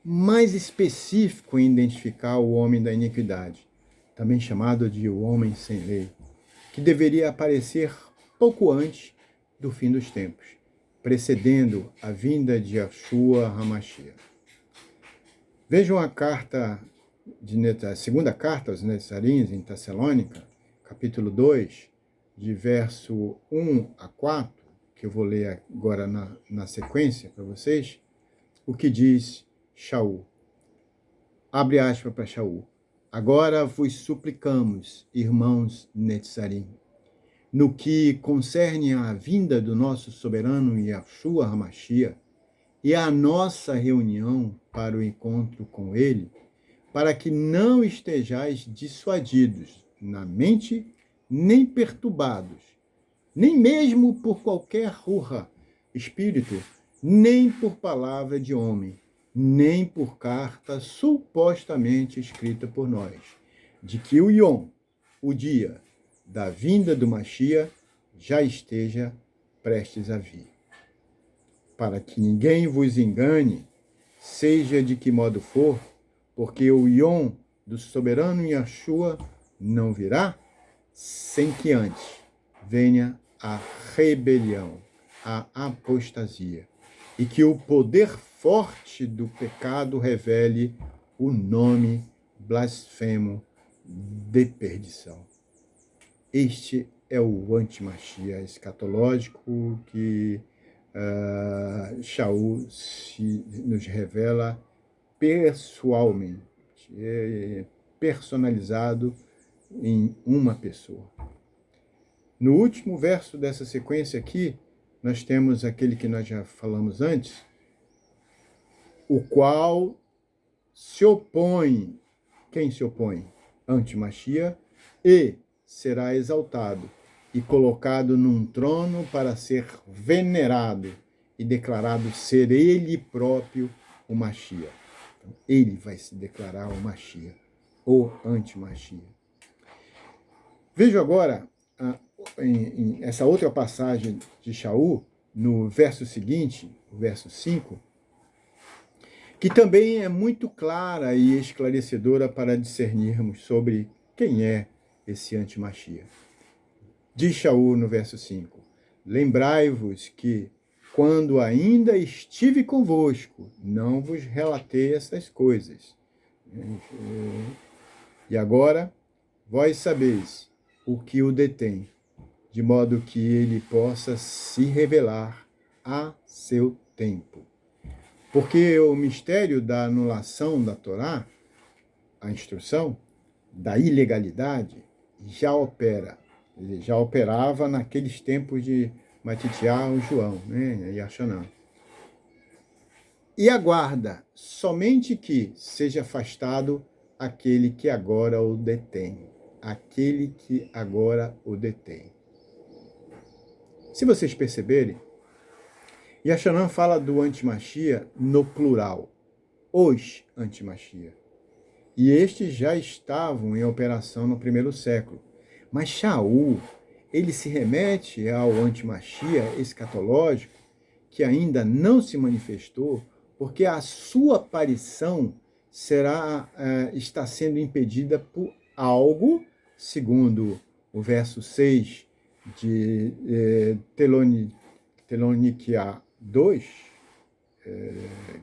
mais específico em identificar o homem da iniquidade, também chamado de o homem sem lei, que deveria aparecer pouco antes do fim dos tempos, precedendo a vinda de Yeshua HaMashiach. Vejam a segunda carta aos Netzarim, em Tessalônica, capítulo 2, de verso 1 a 4, que eu vou ler agora na sequência para vocês, o que diz Shaul. Abre aspas para Shaul. Agora vos suplicamos, irmãos Netzarim, no que concerne à vinda do nosso soberano Yeshua HaMashiach e à nossa reunião para o encontro com ele, para que não estejais dissuadidos na mente, nem perturbados, nem mesmo por qualquer espírito, nem por palavra de homem, nem por carta supostamente escrita por nós, de que o Yom, o dia da vinda do Mashiach, já esteja prestes a vir. Para que ninguém vos engane, seja de que modo for, porque o Yom do soberano Yeshua não virá, sem que antes venha a rebelião, a apostasia, e que o poder forte do pecado revele o nome blasfemo de perdição. Este é o antimachia escatológico que Shaul nos revela pessoalmente, personalizado em uma pessoa. No último verso dessa sequência aqui, nós temos aquele que nós já falamos antes, o qual se opõe. Quem se opõe? Antimachia, e será exaltado e colocado num trono para ser venerado e declarado ser ele próprio o Machia. Então, ele vai se declarar o Machia, o antimachia. Veja agora em essa outra passagem de Shaul, no verso seguinte, o verso 5, que também é muito clara e esclarecedora para discernirmos sobre quem é esse antimachia. Diz Shaul no verso 5, lembrai-vos que, quando ainda estive convosco, não vos relatei essas coisas. E agora, vós sabeis o que o detém, de modo que ele possa se revelar a seu tempo. Porque o mistério da anulação da Torá, a instrução, da ilegalidade, já opera. Ele já operava naqueles tempos de Matitiá, João, né, e Achanã. E aguarda somente que seja afastado aquele que agora o detém. Aquele que agora o detém. Se vocês perceberem, Yashanan fala do antimachia no plural, os antimachia. E estes já estavam em operação no primeiro século. Mas Shaul, ele se remete ao antimachia escatológico, que ainda não se manifestou, porque a sua aparição está sendo impedida por algo, segundo o verso 6 de Teloniqueá 2,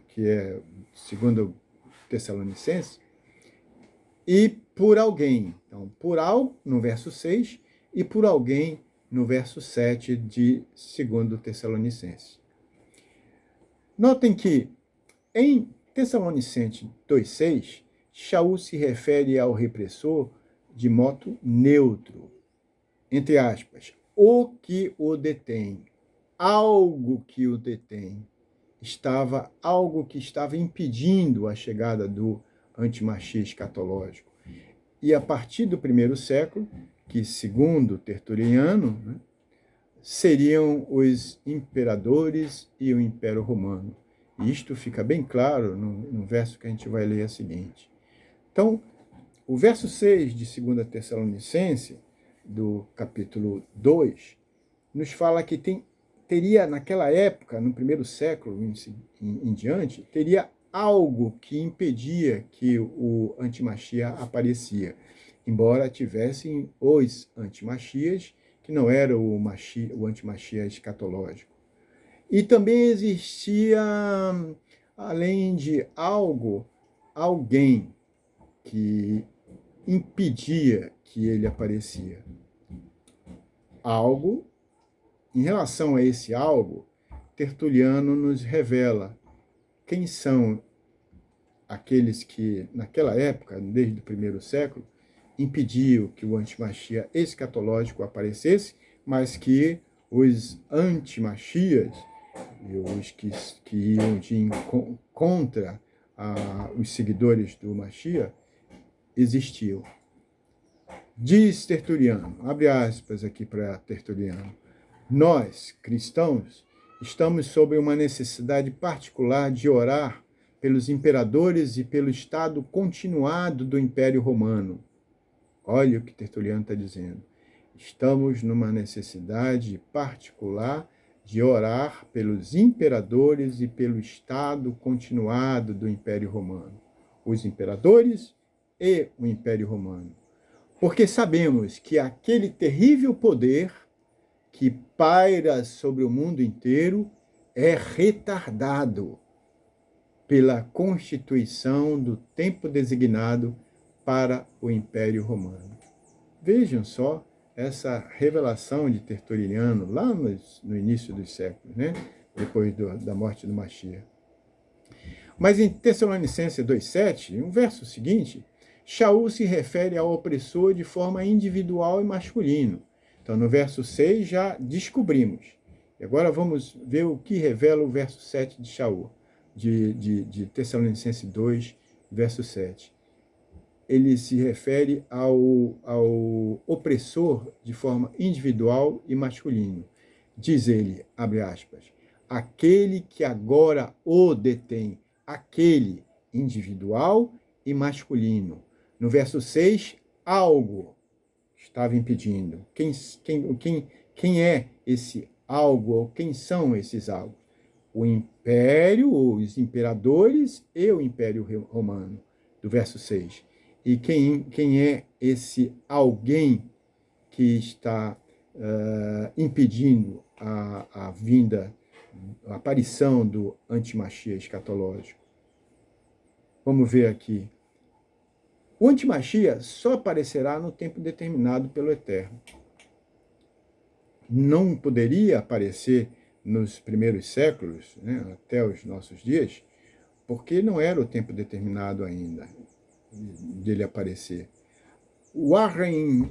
que é segundo Tessalonicenses, e por alguém. Então, por algo, no verso 6, e por alguém, no verso 7 de segundo Tessalonicenses. Notem que, em Tessalonicenses 2,6, Shaul se refere ao repressor de modo neutro, entre aspas, o que o detém, algo que o detém, algo que estava impedindo a chegada do antimachia escatológico. E a partir do primeiro século, que segundo Tertuliano, né, seriam os imperadores e o Império Romano. E isto fica bem claro no verso que a gente vai ler a seguinte. Então, o verso 6 de 2 Tessalonicenses, do capítulo 2, nos fala que teria, naquela época, no primeiro século em diante, teria algo que impedia que o antimachia aparecia, embora tivessem os antimachias, que não era o antimachia escatológico. E também existia, além de algo, alguém que impedia que ele aparecia. Algo, em relação a esse algo, Tertuliano nos revela quem são aqueles que, naquela época, desde o primeiro século, impediam que o antimachia escatológico aparecesse, mas que os antimachias, os que iam contra os seguidores do Machia, existiam. Diz Tertuliano, abre aspas aqui para Tertuliano, nós, cristãos, estamos sob uma necessidade particular de orar pelos imperadores e pelo estado continuado do Império Romano. Olha o que Tertuliano está dizendo. Estamos numa necessidade particular de orar pelos imperadores e pelo estado continuado do Império Romano. Os imperadores e o Império Romano. Porque sabemos que aquele terrível poder que paira sobre o mundo inteiro é retardado pela constituição do tempo designado para o Império Romano. Vejam só essa revelação de Tertuliano lá no início dos séculos, né? Depois da morte do Machia. Mas em Tessalonicenses 2,7, um verso seguinte, Shaul se refere ao opressor de forma individual e masculino. Então, no verso 6 já descobrimos. E agora vamos ver o que revela o verso 7 de Shaul, de Tessalonicenses 2, verso 7. Ele se refere ao opressor de forma individual e masculino. Diz ele, abre aspas, aquele que agora o detém, aquele individual e masculino. No verso 6, algo estava impedindo. Quem é esse algo, ou quem são esses algo? O império, os imperadores e o Império Romano, do verso 6. E quem é esse alguém que está impedindo a vinda, a aparição do antimachia escatológico? Vamos ver aqui. O antimachia só aparecerá no tempo determinado pelo Eterno. Não poderia aparecer nos primeiros séculos, né, até os nossos dias, porque não era o tempo determinado ainda dele aparecer. Warren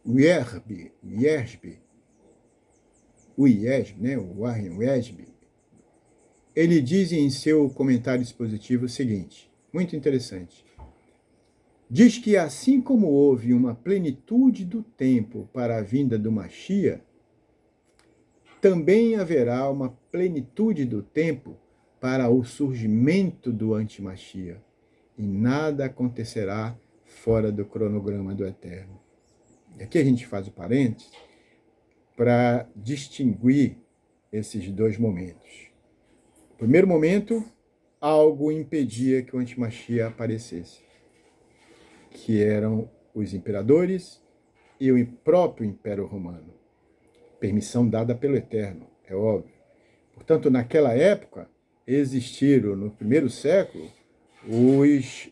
Wiersbe, né, o Warren Wiersbe, ele diz em seu comentário expositivo o seguinte, muito interessante. Diz que assim como houve uma plenitude do tempo para a vinda do Machia, também haverá uma plenitude do tempo para o surgimento do antimachia, e nada acontecerá fora do cronograma do Eterno. E aqui a gente faz o parênteses para distinguir esses dois momentos. No primeiro momento, algo impedia que o antimachia aparecesse, que eram os imperadores e o próprio Império Romano. Permissão dada pelo Eterno, é óbvio. Portanto, naquela época, existiram, no primeiro século, os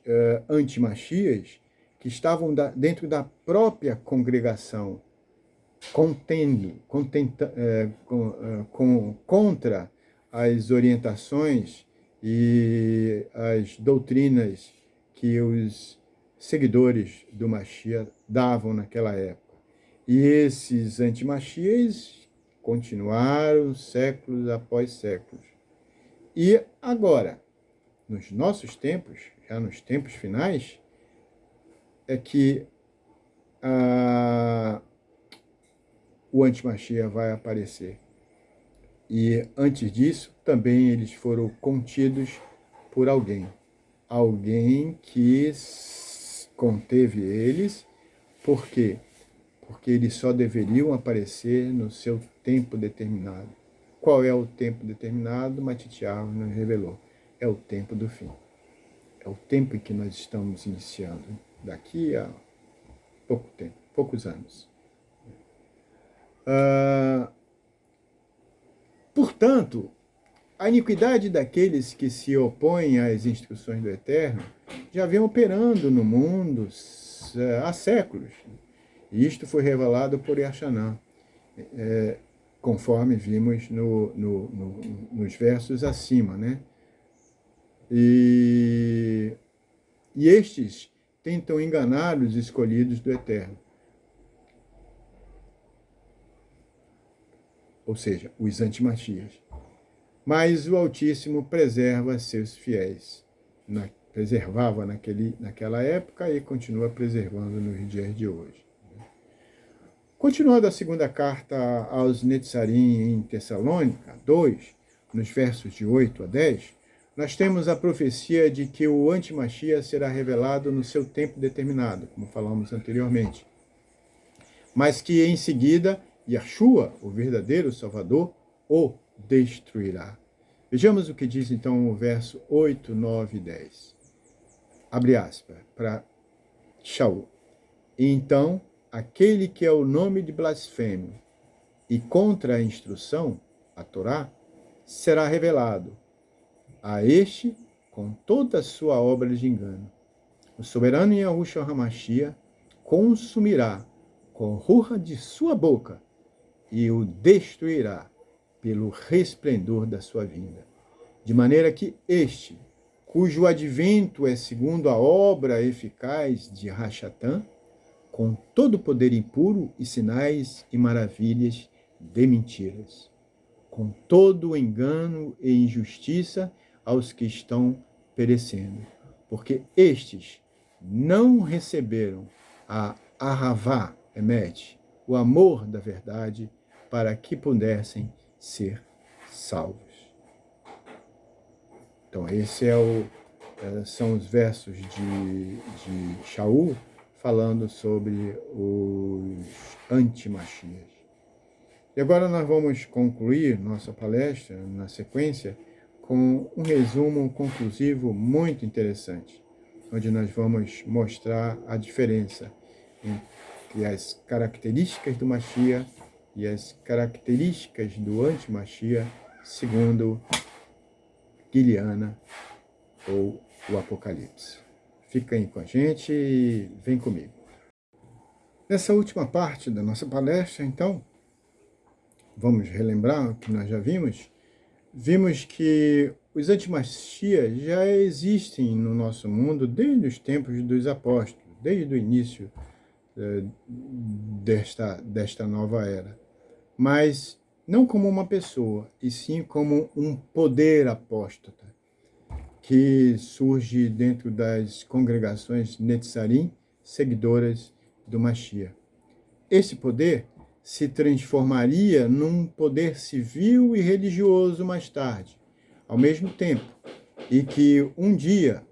antimachias que estavam dentro da própria congregação, contra as orientações e as doutrinas que os seguidores do Machia davam naquela época. E esses antimachias continuaram séculos após séculos. E agora, nos nossos tempos, já nos tempos finais, é que o antimachia vai aparecer. E antes disso, também eles foram contidos por alguém. Alguém que conteve eles. Por quê? Porque eles só deveriam aparecer no seu tempo determinado. Qual é o tempo determinado? Matityahu nos revelou. É o tempo do fim. É o tempo em que nós estamos iniciando. Daqui a pouco tempo, poucos anos. Portanto, a iniquidade daqueles que se opõem às instruções do Eterno já vem operando no mundo há séculos. E isto foi revelado por Yashanã, conforme vimos nos versos acima, né? E estes tentam enganar os escolhidos do Eterno. Ou seja, os antimachias. Mas o Altíssimo preserva seus fiéis. Preservava naquela época e continua preservando nos dias de hoje. Continuando a segunda carta aos Netzarim em Tessalônica 2, nos versos de 8 a 10, nós temos a profecia de que o antimachia será revelado no seu tempo determinado, como falamos anteriormente. Mas que em seguida, Yeshua, o verdadeiro Salvador, o destruirá. Vejamos o que diz então o verso 8, 9 e 10. Abre aspas, para Shaul. E então, aquele que é o nome de blasfêmio e contra a instrução, a Torá, será revelado a este com toda a sua obra de engano, o soberano Yahushua HaMashiach consumirá com rurra de sua boca e o destruirá pelo resplendor da sua vinda. De maneira que este, cujo advento é segundo a obra eficaz de Rachatã, com todo o poder impuro e sinais e maravilhas de mentiras, com todo o engano e injustiça aos que estão perecendo, porque estes não receberam a Ahavá Emet, o amor da verdade, para que pudessem ser salvos. Então, esse são os versos de Shaul, falando sobre os anti-Mashiach. E agora nós vamos concluir nossa palestra, na sequência, com um resumo conclusivo muito interessante, onde nós vamos mostrar a diferença entre as características do Mashiach e as características do anti-Mashiach, segundo Guiliana ou o Apocalipse. Fica aí com a gente e vem comigo. Nessa última parte da nossa palestra, então, vamos relembrar o que nós já vimos. Vimos que os antimachias já existem no nosso mundo desde os tempos dos apóstolos, desde o início desta nova era. Mas não como uma pessoa, e sim como um poder apóstata, que surge dentro das congregações Netzarim, seguidoras do Mashiach. Esse poder se transformaria num poder civil e religioso mais tarde, ao mesmo tempo, e que um dia,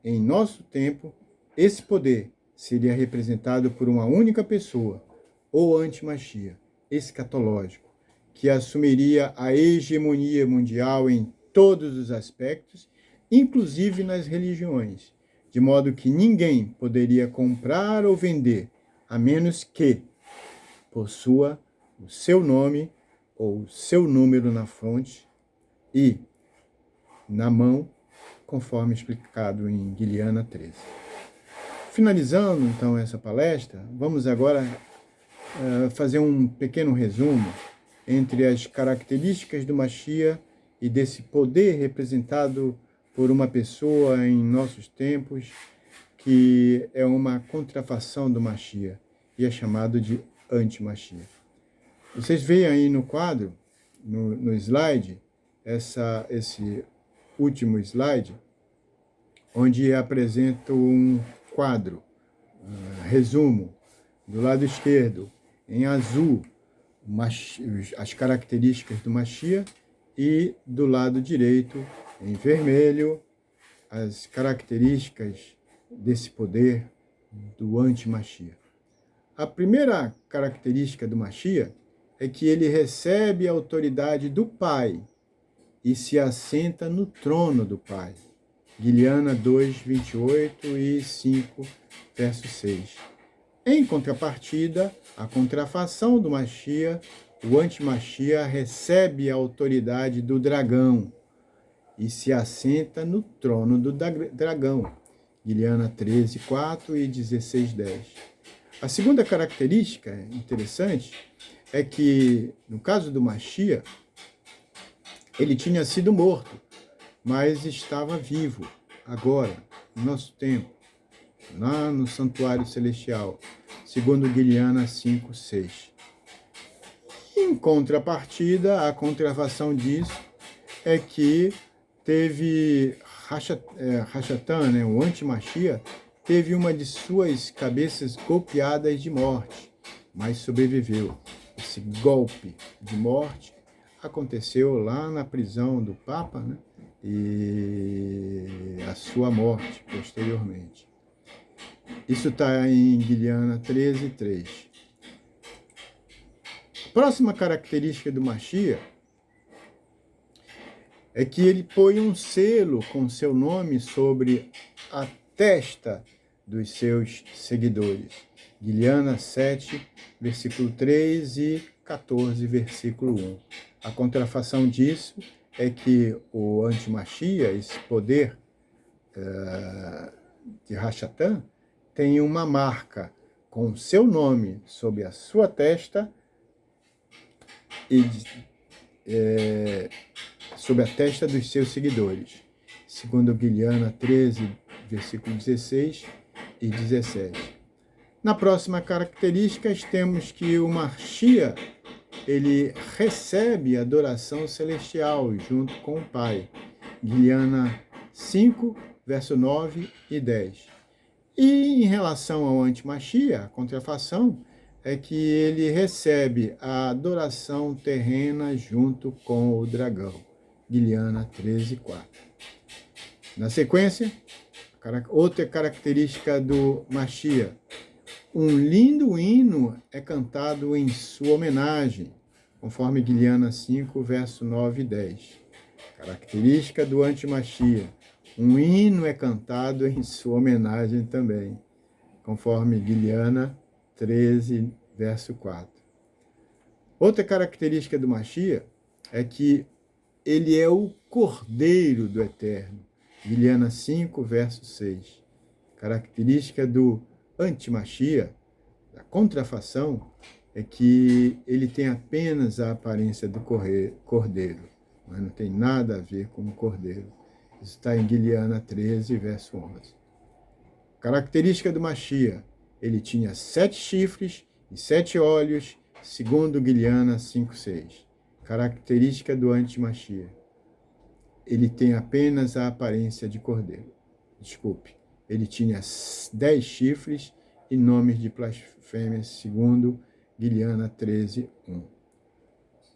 em nosso tempo, esse poder seria representado por uma única pessoa, ou anti-Mashiach, escatológico, que assumiria a hegemonia mundial em todos os aspectos, inclusive nas religiões, de modo que ninguém poderia comprar ou vender, a menos que possua o seu nome ou o seu número na fronte e na mão, conforme explicado em Guiliana 13. Finalizando, então, essa palestra, vamos agora fazer um pequeno resumo entre as características do Mashiach e desse poder representado por uma pessoa em nossos tempos, que é uma contrafação do Mashiach e é chamado de anti-Mashiach. Vocês veem aí no quadro, no slide, esse último slide, onde apresento um quadro, resumo, do lado esquerdo, em azul, as características do Mashiach, e do lado direito, em vermelho, as características desse poder do anti-Mashiach. A primeira característica do Mashiach é que ele recebe a autoridade do Pai e se assenta no trono do Pai. Guiliana 2, 28 e 5, verso 6. Em contrapartida, a contrafação do Mashiach, o anti-Mashiach recebe a autoridade do dragão e se assenta no trono do dragão. Guiliana 13, 4 e 16, 10. A segunda característica interessante é que, no caso do Mashiach, ele tinha sido morto, mas estava vivo, agora, no nosso tempo, lá no santuário celestial, segundo Guiliana 5, 6. Em contrapartida, a contrafação disso é que teve Rachatã, o anti-Mashiach, teve uma de suas cabeças golpeadas de morte, mas sobreviveu. Esse golpe de morte aconteceu lá na prisão do Papa, e a sua morte posteriormente. Isso está em Guiliana 13, 3. A próxima característica do Mashiach é que ele põe um selo com seu nome sobre a testa dos seus seguidores. Guiliana 7, versículo 3 e 14, versículo 1. A contrafação disso é que o anti-Mashiach, esse poder de Rachatã tem uma marca com o seu nome sobre a sua testa e sobre a testa dos seus seguidores, segundo Guilhana 13, versículo 16 e 17. Na próxima característica, temos que o Mashiach, ele recebe adoração celestial junto com o Pai. Guilhana 5, verso 9 e 10. E em relação ao anti-Mashiach, a contrafação, é que ele recebe a adoração terrena junto com o dragão. Guilhana 13, 4. Na sequência, outra característica do Mashiach. Um lindo hino é cantado em sua homenagem, conforme Guilhana 5, verso 9 e 10. Característica do anti-Mashiach. Um hino é cantado em sua homenagem também, conforme Guilhana 13, verso 4. Outra característica do Mashiach é que ele é o Cordeiro do Eterno. Guilhana 5, verso 6. Característica do anti-Mashiach, a contrafação, é que ele tem apenas a aparência do cordeiro, mas não tem nada a ver com o cordeiro. Isso está em Guilhana 13, verso 11. Característica do Mashiach, ele tinha 7 chifres e 7 olhos, segundo Guilhana 5, 6. Característica do anti-Mashiach, ele tem apenas a aparência de cordeiro. Desculpe. Ele tinha 10 chifres e nomes de blasfêmia, segundo Guilhana 13, 1.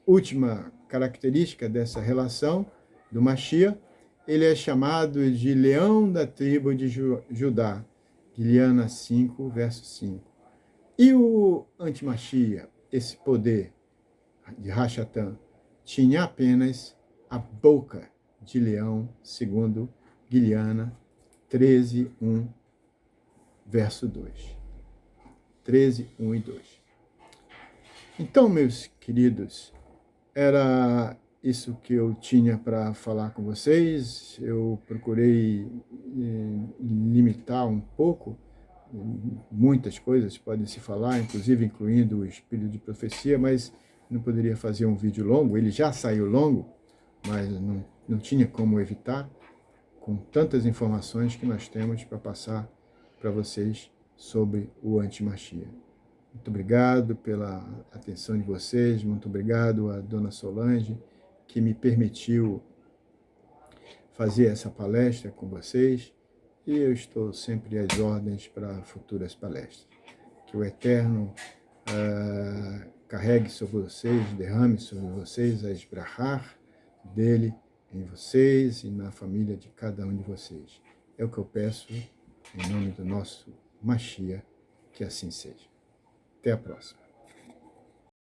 Última característica dessa relação do Mashiach, ele é chamado de leão da tribo de Judá, Guilhana 5, verso 5. E o anti-Mashiach, esse poder de Rachatã, tinha apenas a boca de leão, segundo Guilhana 13, 1, verso 2. 13, 1 e 2. Então, meus queridos, era isso que eu tinha para falar com vocês. Eu procurei limitar um pouco, muitas coisas podem se falar, inclusive incluindo o espírito de profecia, mas não poderia fazer um vídeo longo. Ele já saiu longo, mas não tinha como evitar, com tantas informações que nós temos para passar para vocês sobre o anti-Mashiach. Muito obrigado pela atenção de vocês, muito obrigado a dona Solange, que me permitiu fazer essa palestra com vocês, e eu estou sempre às ordens para futuras palestras. Que o Eterno carregue sobre vocês, derrame sobre vocês a esbrahar dele em vocês e na família de cada um de vocês. É o que eu peço em nome do nosso Mashiach, que assim seja. Até a próxima.